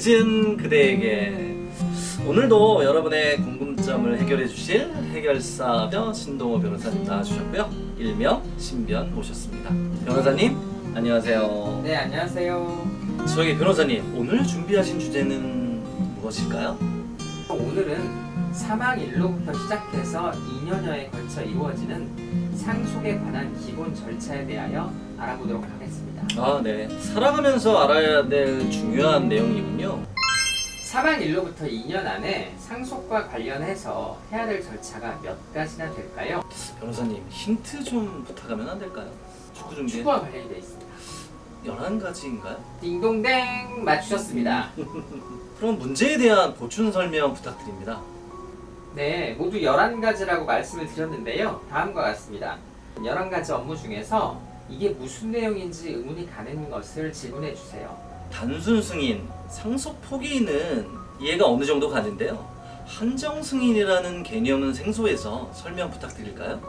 잊은 그대에게. 오늘도 여러분의 궁금점을 해결해 주실 해결사며 신동호 변호사님 나와주셨고요. 일명 신변 모셨습니다. 변호사님 안녕하세요. 네, 안녕하세요. 저기 변호사님, 오늘 준비하신 주제는 무엇일까요? 오늘은 사망일로부터 시작해서 2년여에 걸쳐 이루어지는 상속에 관한 기본 절차에 대하여 알아보도록 하겠습니다. 네. 살아가면서 알아야 될 중요한 내용이군요. 사망일로부터 2년 안에 상속과 관련해서 해야 될 절차가 몇 가지나 될까요? 변호사님, 힌트 좀 부탁하면 안 될까요? 축구 중계 축구와 관련이 되어 있습니다. 11가지인가요? 딩동댕 맞추셨습니다. 그럼 문제에 대한 보충 설명 부탁드립니다. 네, 모두 11가지라고 말씀을 드렸는데요. 다음과 같습니다. 11가지 업무 중에서 이게 무슨 내용인지 의문이 가는 것을 질문해 주세요. 단순 승인, 상속 포기는 이해가 어느 정도 가는데요. 한정 승인이라는 개념은 생소해서 설명 부탁드릴까요?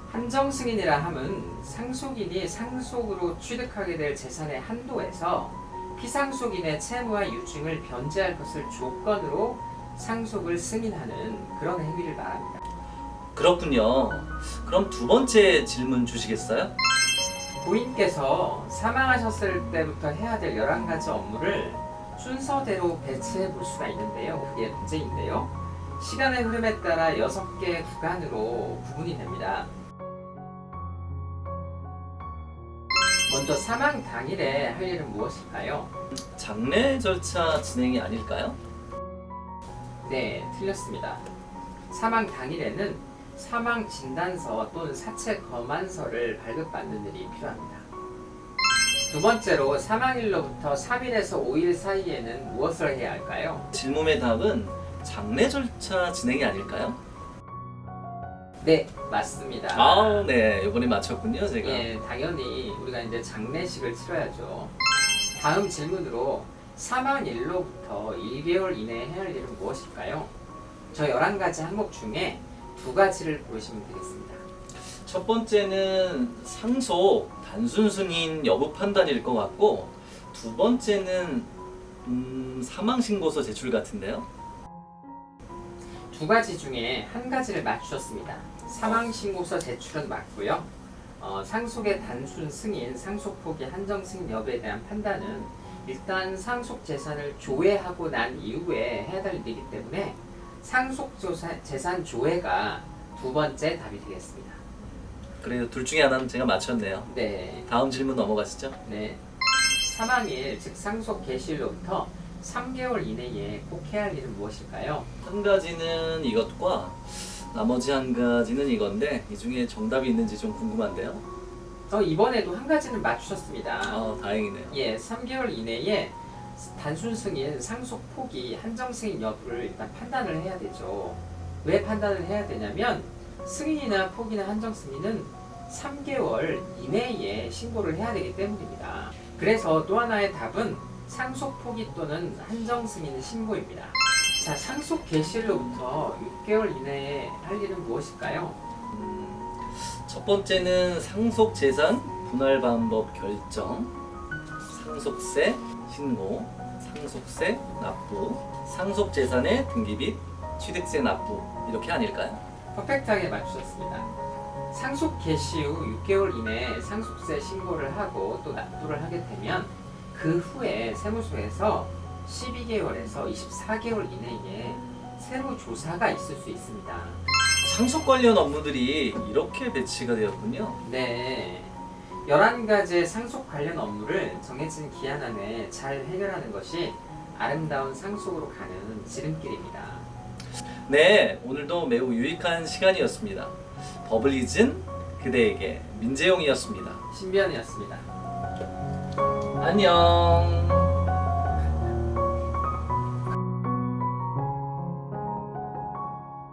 한정 승인이라 함은 상속인이 상속으로 취득하게 될 재산의 한도에서 피상속인의 채무와 유증을 변제할 것을 조건으로 상속을 승인하는 그런 행위를 말합니다. 그렇군요. 그럼 두 번째 질문 주시겠어요? 고인께서 사망하셨을 때부터 해야 될 11가지 업무를 순서대로 배치해 볼 수가 있는데요. 그게 문제인데요. 시간의 흐름에 따라 6개의 구간으로 구분이 됩니다. 먼저 사망 당일에 할 일은 무엇일까요? 장례 절차 진행이 아닐까요? 네, 틀렸습니다. 사망 당일에는 사망 진단서 또는 사체 검안서를 발급받는 일이 필요합니다. 두 번째로 사망일로부터 3일에서 5일 사이에는 무엇을 해야 할까요? 질문의 답은 장례 절차 진행이 아닐까요? 네, 맞습니다. 네. 이번에 맞췄군요, 제가. 예, 당연히 우리가 이제 장례식을 치러야죠. 다음 질문으로 사망일로부터 1개월 이내에 해야 할 일은 무엇일까요? 저 11가지 항목 중에 2가지를 고르시면 되겠습니다. 첫 번째는 상속 단순 승인 여부 판단일 것 같고, 두 번째는 사망 신고서 제출 같은데요. 2가지 중에 1가지를 맞추셨습니다. 사망 신고서 제출은 맞고요. 상속의 단순 승인, 상속 포기, 한정 승인 여부에 대한 판단은 일단 상속 재산을 조회하고 난 이후에 해야 될 일이기 때문에 상속 재산 조회가 두 번째 답이 되겠습니다. 그래도 둘 중에 하나는 제가 맞췄네요. 네. 다음 질문 넘어가시죠. 네. 사망일, 즉 상속 개시일로부터 3개월 이내에 꼭 해야 할 일은 무엇일까요? 한 가지는 이것과 나머지 한 가지는 이건데, 이 중에 정답이 있는지 좀 궁금한데요. 이번에도 1가지는 맞추셨습니다. 다행이네요. 예, 3개월 이내에 단순 승인, 상속 포기, 한정 승인 여부를 일단 판단을 해야 되죠. 왜 판단을 해야 되냐면 승인이나 포기나 한정 승인은 3개월 이내에 신고를 해야 되기 때문입니다. 그래서 또 하나의 답은 상속 포기 또는 한정 승인 신고입니다. 자, 상속 개시일로부터 6개월 이내에 할 일은 무엇일까요? 첫 번째는 상속 재산 분할 방법 결정, 상속세 신고, 상속세 납부, 상속 재산의 등기 및 취득세 납부, 이렇게 아닐까요? 퍼펙트하게 맞추셨습니다. 상속 개시 후 6개월 이내에 상속세 신고를 하고 또 납부를 하게 되면 그 후에 세무서에서 12개월에서 24개월 이내에 세무조사가 있을 수 있습니다. 상속 관련 업무들이 이렇게 배치가 되었군요. 네, 11가지의 상속 관련 업무를 정해진 기한 안에 잘 해결하는 것이 아름다운 상속으로 가는 지름길입니다. 네, 오늘도 매우 유익한 시간이었습니다. 법을 잊은 그대에게 민재용이었습니다. 신변이었습니다. 안녕.